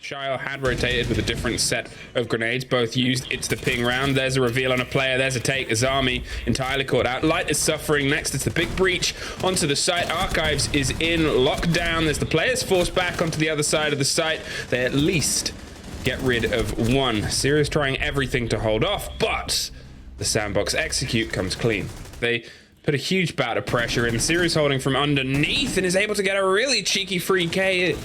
Shile had rotated with a different set of grenades, both used. It's the ping round. There's a reveal on a player. There's a take. Azami entirely caught out. Light is suffering. Next, it's the big breach onto the site. Archives is in lockdown. There's the players forced back onto the other side of the site. They at least get rid of one. Sirius trying everything to hold off, but the Sandbox execute comes clean. They put a huge bout of pressure in. Sirius holding from underneath and is able to get a really cheeky free K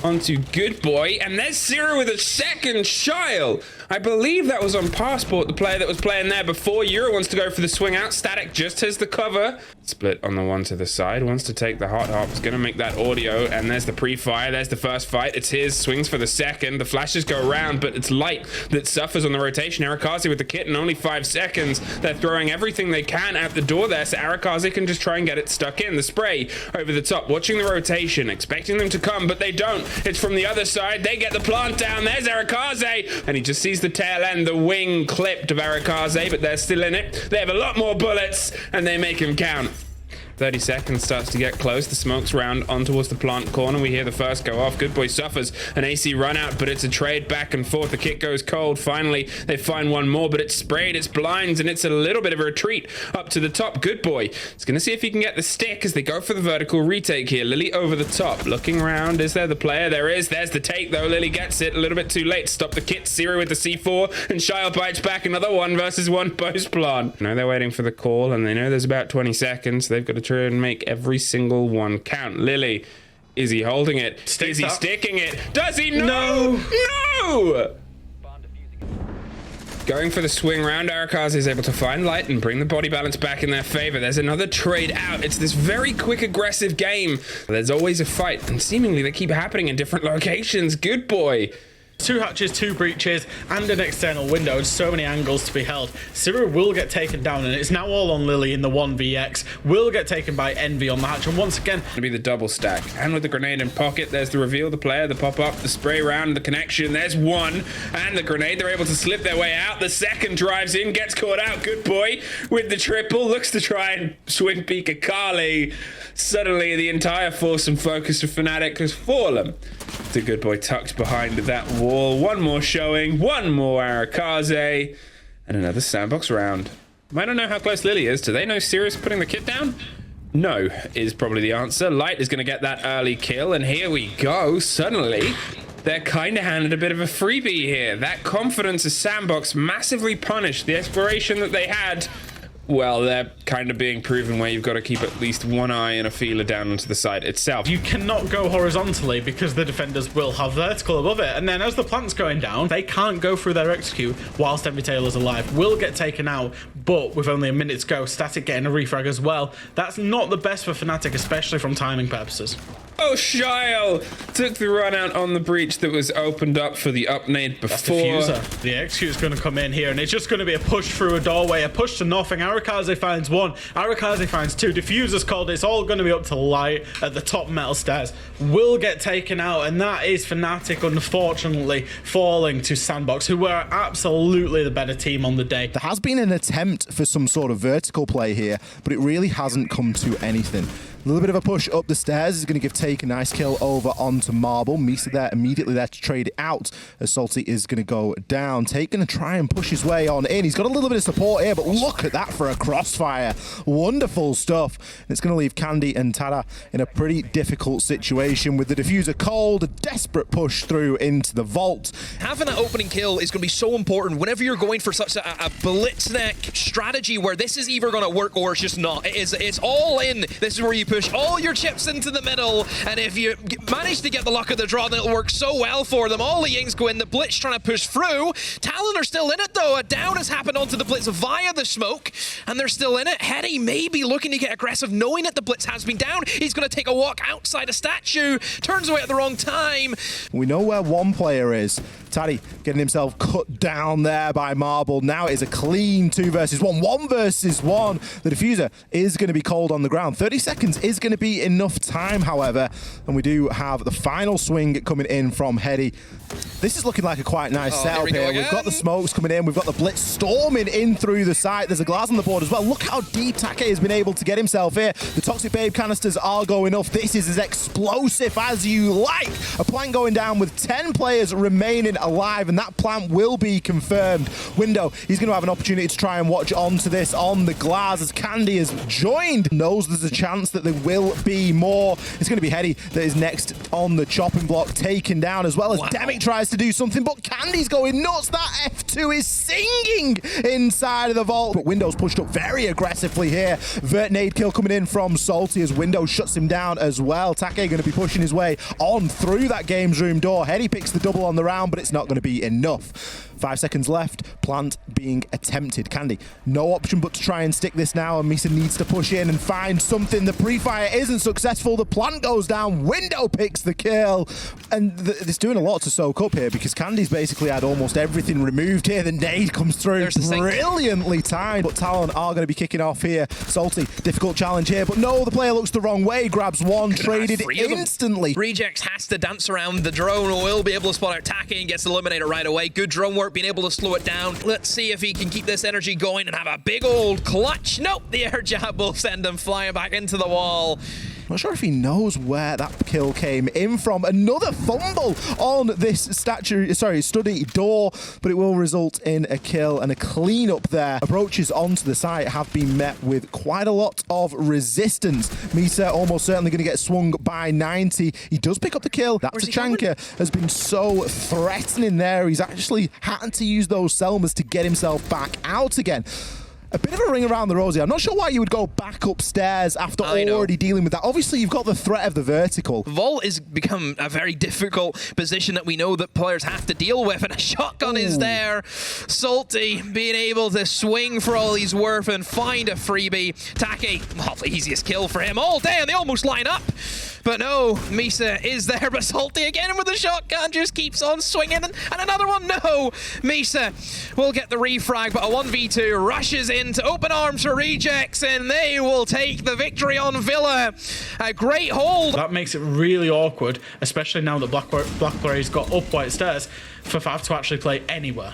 onto Good Boy, and there's Zero with a second Shile. I believe that was on Passport, the player that was playing there before. Euro wants to go for the swing out. Static just has the cover. Split on the one to the side, wants to take the hot hop. It's gonna make that audio, and there's the pre-fire. There's the first fight. It's his. Swings for the second. The flashes go around, but it's Light that suffers on the rotation. Arukaze with the kit in only 5 seconds. They're throwing everything they can at the door there, so Arukaze can just try and get it stuck in. The spray over the top, watching the rotation, expecting them to come, but they don't. It's from the other side. They get the plant down. There's Arukaze, and he just sees the tail end, the wing clipped of Arukaze, but they're still in it. They have a lot more bullets, and they make him count. 30 seconds starts to get close. The smoke's round on towards the plant corner. We hear the first go off. Good Boy suffers an AC run out, but it's a trade back and forth. The kit goes cold. Finally, they find one more, but it's sprayed, it's blinds, and it's a little bit of a retreat up to the top. Good Boy is going to see if he can get the stick as they go for the vertical retake here. Lily over the top, looking around. Is there the player? There is. There's the take, though. Lily gets it a little bit too late. Stop the kit. Zero with the C4, and Shile bites back. Another 1 versus 1 post plant. No, they're waiting for the call, and they know there's about 20 seconds. They've got to try and make every single one count. Lily, is he holding it? Is he sticking it? Does he? No! No! Going for the swing round, Arukaze is able to find Light and bring the body balance back in their favor. There's another trade out. It's this very quick, aggressive game. There's always a fight, and seemingly they keep happening in different locations. Good Boy. 2 hatches, 2 breaches, and an external window, and so many angles to be held. Zero will get taken down, and it's now all on Lily in the 1vx. Will get taken by Envy on the hatch, and once again... Gonna be the double stack. And with the grenade in pocket, there's the reveal, the player, the pop-up, the spray round, the connection. There's one, and the grenade. They're able to slip their way out. The second drives in, gets caught out. Good Boy with the triple. Looks to try and swing peek Akali. Suddenly, the entire force and focus of Fnatic has fallen. The Good Boy tucked behind that wall. One more showing, one more Arukaze, and another Sandbox round. I don't know how close Lily is. Do they know Sirius putting the kit down? No, is probably the answer. Light is going to get that early kill, and here we go. Suddenly, they're kind of handed a bit of a freebie here. That confidence of Sandbox massively punished. The exploration that they had, well, they're kind of being proven where you've got to keep at least one eye and a feeler down onto the site itself. You cannot go horizontally because the defenders will have vertical above it. And then as the plant's going down, they can't go through their execute whilst Envy Taylor's alive. Will get taken out, but with only a minute to go, Static getting a refrag as well. That's not the best for Fnatic, especially from timing purposes. Oh, Shile took the run out on the breach that was opened up for the upnade before. That's the fuser. The execute's going to come in here, and it's just going to be a push through a doorway, a push to nothing. Arukaze finds 1, Arukaze finds 2, diffuser's called. It's all going to be up to Light at the top metal stairs. Will get taken out, and that is Fnatic unfortunately falling to Sandbox, who were absolutely the better team on the day. There has been an attempt for some sort of vertical play here, but it really hasn't come to anything. A little bit of a push up the stairs is going to give Take a nice kill over onto Marble. Misa there immediately there to trade it out as Salty is going to go down. Take going to try and push his way on in. He's got a little bit of support here, but look at that for a crossfire. Wonderful stuff. And it's going to leave Candy and Tara in a pretty difficult situation with the diffuser cold, a desperate push through into the vault. Having that opening kill is going to be so important whenever you're going for such a blitzneck strategy where this is either going to work or it's just not. It's all in. This is where you push all your chips into the middle, and if you manage to get the luck of the draw, then it'll work so well for them. All the Yings go in, the Blitz trying to push through. Talon are still in it though. A down has happened onto the Blitz via the smoke, and they're still in it. Hetty may be looking to get aggressive, knowing that the Blitz has been down. He's going to take a walk outside a statue, turns away at the wrong time. We know where one player is. Taddy getting himself cut down there by Marble. Now it is a clean 2 versus 1. 1 versus 1. The diffuser is going to be cold on the ground. 30 seconds is going to be enough time, however. And we do have the final swing coming in from Heady. This is looking like a quite nice setup here. We've got the smokes coming in. We've got the blitz storming in through the site. There's a glass on the board as well. Look how deep Take has been able to get himself here. The Toxic Babe canisters are going off. This is as explosive as you like. A plant going down with 10 players remaining alive, and that plant will be confirmed. Window, he's going to have an opportunity to try and watch onto this on the glass as Candy has joined. Knows there's a chance that there will be more. It's going to be Heady that is next on the chopping block, taken down, as well as Demic tries to do something, but Candy's going nuts. That F2 is singing inside of the vault, but Window's pushed up very aggressively here. Vert nade kill coming in from Salty as Window shuts him down as well. Take going to be pushing his way on through that games room door. Heady picks the double on the round, but it's not going to be enough. 5 seconds left. Plant being attempted. Candy, no option but to try and stick this now, and Misa needs to push in and find something. The pre-fire isn't successful. The plant goes down. Window picks the kill. And it's doing a lot to soak up here because Candy's basically had almost everything removed here. The nade comes through brilliantly timed, but Talon are going to be kicking off here. Salty, difficult challenge here, but no, the player looks the wrong way. Grabs one, traded instantly. Rejects has to dance around the drone, or will be able to spot out Take and gets eliminated right away. Good drone work, being able to slow it down. Let's see if he can keep this energy going and have a big old clutch. Nope, the air jab will send him flying back into the wall. Not sure if he knows where that kill came in from. Another fumble on this study door, but it will result in a kill and a cleanup there. Approaches onto the site have been met with quite a lot of resistance. Misa almost certainly going to get swung by 90. He does pick up the kill. That Tachanka has been so threatening there. He's actually had to use those Selmas to get himself back out again. A bit of a ring around the rosy. I'm not sure why you would go back upstairs after already dealing with that. Obviously, you've got the threat of the vertical. Vault has become a very difficult position that we know that players have to deal with, and a shotgun is there. Salty being able to swing for all he's worth and find a freebie. Take, well, the easiest kill for him all day, and they almost line up. But no, Misa is there, but Salty again with the shotgun just keeps on swinging, and another one. No, Misa will get the refrag, but a 1v2 rushes into open arms for Rejects, and they will take the victory on Villa. A great hold. That makes it really awkward, especially now that Blackberry's got up white stairs, for Fav to actually play anywhere.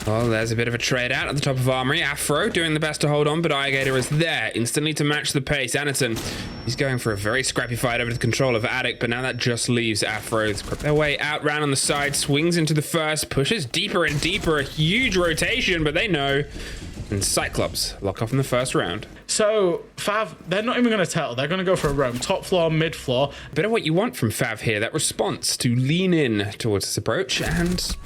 Well, there's a bit of a trade out at the top of Armory. Afro doing the best to hold on, but Igator is there instantly to match the pace. Anderton, he's going for a very scrappy fight over the control of Attic, but now that just leaves Afro. Their way out, round on the side, swings into the first, pushes deeper and deeper, a huge rotation, but they know. And Cyclops lock off in the first round. So, Fav, they're not even going to tell. They're going to go for a roam. Top floor, mid floor. A bit of what you want from Fav here, that response to lean in towards this approach and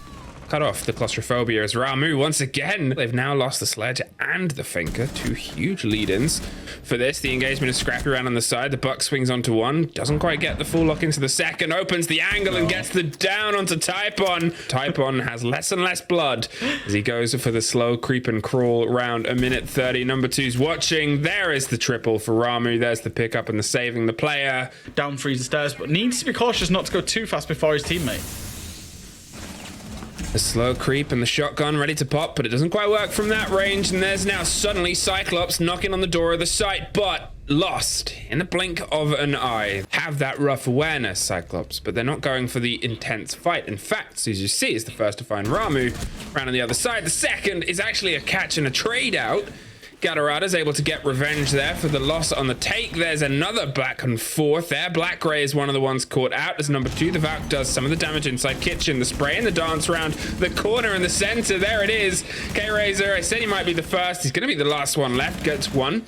cut off the claustrophobia as Ramu once again. They've now lost the sledge and the Finker, 2 huge lead-ins for this. The engagement is scrappy around on the side. The Buck swings onto one, doesn't quite get the full lock into the second, opens the angle and gets the down onto Typon. Typon has less and less blood as he goes for the slow creep and crawl around a minute 30. Number 2's watching. There is the triple for Ramu. There's the pickup and the saving the player. Down freeze the stairs, but needs to be cautious not to go too fast before his teammate. The slow creep and the shotgun ready to pop, but it doesn't quite work from that range. And there's now suddenly Cyclops knocking on the door of the site, but lost in the blink of an eye. Have that rough awareness, Cyclops, but they're not going for the intense fight. In fact, as you see, is the first to find Ramu around on the other side. The second is actually a catch and a trade out. Gatorada's able to get revenge there for the loss on the take. There's another back and forth there. Black Grey is one of the ones caught out as number 2. The Valk does some of the damage inside kitchen. The spray in the dance round, the corner in the center. There it is. K-Razor, I said he might be the first. He's going to be the last one left. Gets one.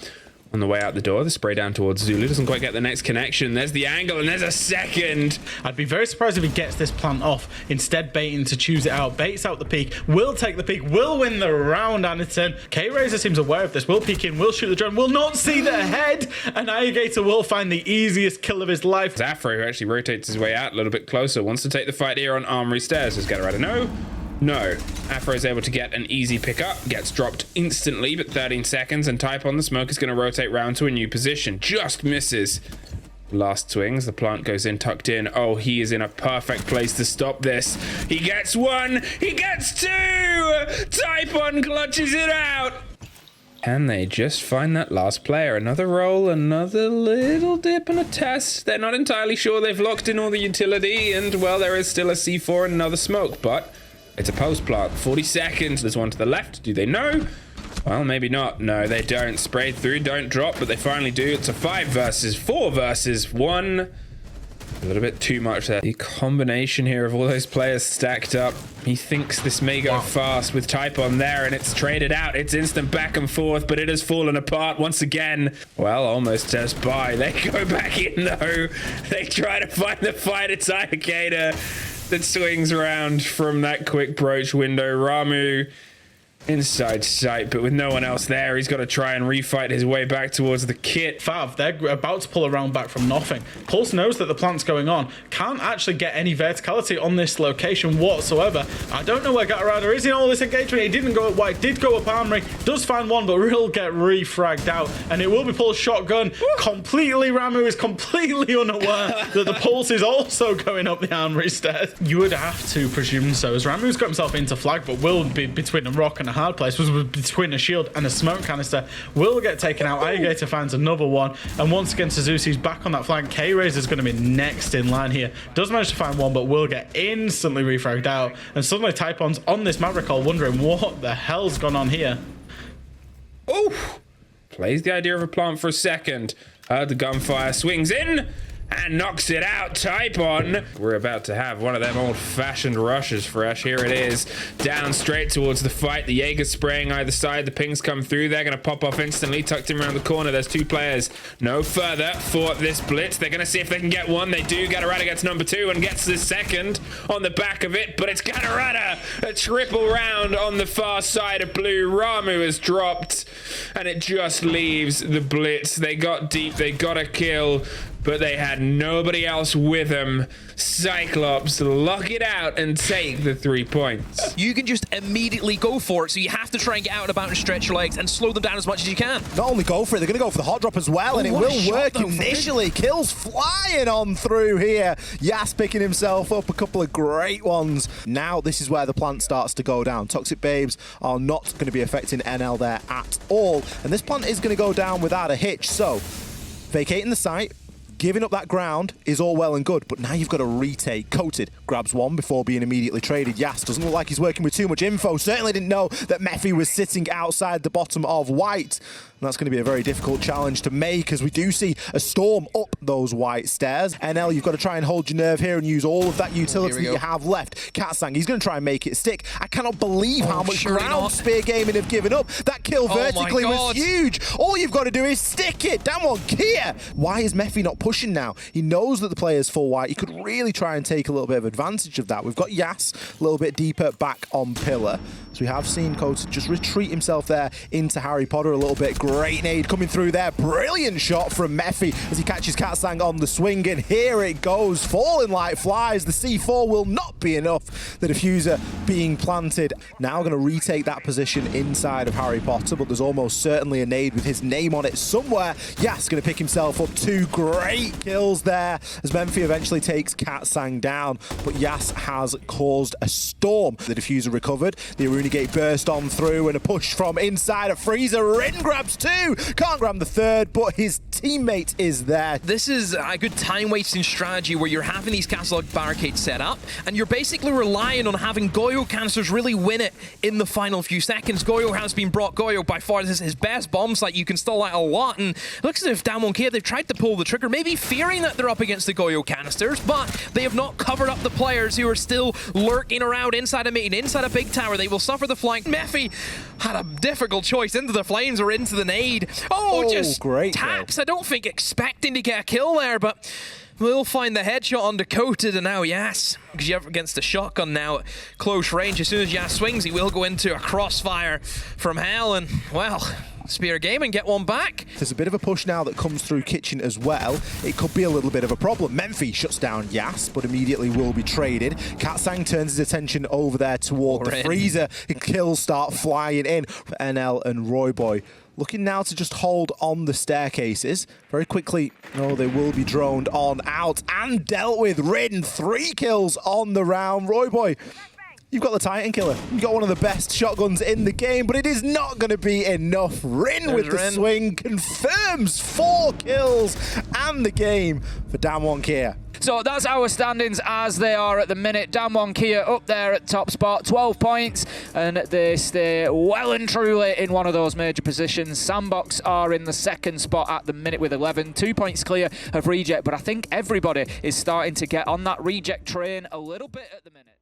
On the way out the door, the spray down towards Zulu. Doesn't quite get the next connection. There's the angle, and there's a second. I'd be very surprised if he gets this plant off, instead baiting to choose it out. Baits out the peak, will take the peak, will win the round, Anderton. K-Razor seems aware of this. Will peek in, will shoot the drone, will not see the head, and Igator will find the easiest kill of his life. Afro, who actually rotates his way out a little bit closer, wants to take the fight here on Armory Stairs. Does Gatorada No. Afro is able to get an easy pickup, gets dropped instantly, but 13 seconds, and Type on the smoke is going to rotate round to a new position. Just misses. Last swings, the plant goes in, tucked in. Oh, he is in a perfect place to stop this. He gets one, he gets two! Typhon clutches it out! Can they just find that last player? Another roll, another little dip and a test. They're not entirely sure they've locked in all the utility, and well, there is still a C4 and another smoke, but it's a post plant. 40 seconds, there's one to the left. Do they know? Well, maybe not. No, they don't. Sprayed through, don't drop, but they finally do. It's a 5 versus 4 versus 1. A little bit too much there. The combination here of all those players stacked up. He thinks this may go fast with Typhon there, and it's traded out. It's instant back and forth, but it has fallen apart once again. Well, almost just by. They go back in, though. They try to find the fight. It's Arukaze that swings around from that quick broach window. Ramu inside sight, but with no one else there, he's got to try and refight his way back towards the kit. Fav, they're about to pull a round back from nothing. Pulse knows that the plant's going on. Can't actually get any verticality on this location whatsoever. I don't know where Gatorada is in all this engagement. He didn't go up white, did go up armory, does find one, but will get refragged out. And it will be Pulse shotgun. Completely, Ramu is completely unaware that the Pulse is also going up the armory stairs. You would have to presume so, as Ramu's got himself into flag, but will be between a rock and a hard place, was between a shield and a smoke canister, will get taken out. Alligator finds another one, and once again Suzuki's back on that flank. K-Raze is going to be next in line here. Does manage to find one, but will get instantly refragged out, and suddenly Typhon's on this map recall wondering what the hell's gone on here. Oh, plays the idea of a plant for a second. Heard the gunfire, swings in and knocks it out. Typhon. We're about to have one of them old-fashioned rushes fresh. Here it is. Down straight towards the fight. The Jaeger's spraying either side. The pings come through. They're going to pop off instantly. Tucked in around the corner. There's 2 players. No further for this blitz. They're going to see if they can get one. They do. Gatorada gets number 2 and gets the second on the back of it. But it's Gatorada. A triple round on the far side of blue. Ramu has dropped. And it just leaves the blitz. They got deep. They got a kill, but they had nobody else with them. Cyclops lock it out and take the 3 points. You can just immediately go for it, so you have to try and get out and about and stretch your legs and slow them down as much as you can. Not only go for it, they're going to go for the hot drop as well, and it will work initially. Kills flying on through here. Yas picking himself up a couple of great ones. Now this is where the plant starts to go down. Toxic Babes are not going to be affecting NL there at all, and this plant is going to go down without a hitch. So vacating the site, giving up that ground is all well and good, but now you've got to retake. Coated grabs one before being immediately traded. Yas doesn't look like he's working with too much info. Certainly didn't know that Mephi was sitting outside the bottom of white. And that's going to be a very difficult challenge to make, as we do see a storm up those white stairs. NL, you've got to try and hold your nerve here and use all of that utility that you have left. Katsang, he's going to try and make it stick. I cannot believe how much ground Spear Gaming have given up. That kill vertically was huge. All you've got to do is stick it. Damwon, Kia. Why is Mephi not pushing now? He knows that the player's full white. He could really try and take a little bit of advantage of that. We've got Yas a little bit deeper back on pillar. So we have seen Coated just retreat himself there into Harry Potter a little bit. Great nade coming through there. Brilliant shot from Mephi as he catches Katsang on the swing, and here it goes, falling like flies. The C4 will not be enough. The diffuser being planted. Now going to retake that position inside of Harry Potter, but there's almost certainly a nade with his name on it somewhere. Yas going to pick himself up 2 great kills there as Memphi eventually takes Katsang down, but Yas has caused a storm. The diffuser recovered. The Arukaze burst on through, and a push from inside of Freezer. Rin grabs 2. Can't grab the 3rd, but his teammate is there. This is a good time-wasting strategy where you're having these castle barricades set up, and you're basically relying on having Goyo canisters really win it in the final few seconds. Goyo has been brought. Goyo, by far, this is his best bomb site. You can stall out a lot, and it looks as if Damwon Kia, they've tried to pull the trigger, maybe fearing that they're up against the Goyo canisters, but they have not covered up the players who are still lurking around inside a meeting, inside a big tower. They will suffer the flank. Mephi had a difficult choice, into the flames or into the nade. Oh, just great taps. I don't think expecting to get a kill there, but we'll find the headshot on Coated, and now Yas, because you're up against the shotgun now at close range. As soon as Yas swings, he will go into a crossfire from hell, and, well, Spear Gaming get one back. There's a bit of a push now that comes through Kitchen as well. It could be a little bit of a problem. Memphi shuts down Yas, but immediately will be traded. Katsang turns his attention over there toward the freezer, and kills start flying in for NL and Roy Boy. looking now to just hold on the staircases. Very quickly, they will be droned on out and dealt with. Rin, 3 kills on the round. Roy Boy, you've got the Titan Killer. You've got one of the best shotguns in the game, but it is not going to be enough. Rin with the swing confirms 4 kills and the game for Damwon Kia. So that's our standings as they are at the minute. Damwon Kia up there at top spot, 12 points, and they stay well and truly in one of those major positions. Sandbox are in the 2nd spot at the minute with 11, 2 points clear of Reject, but I think everybody is starting to get on that Reject train a little bit at the minute.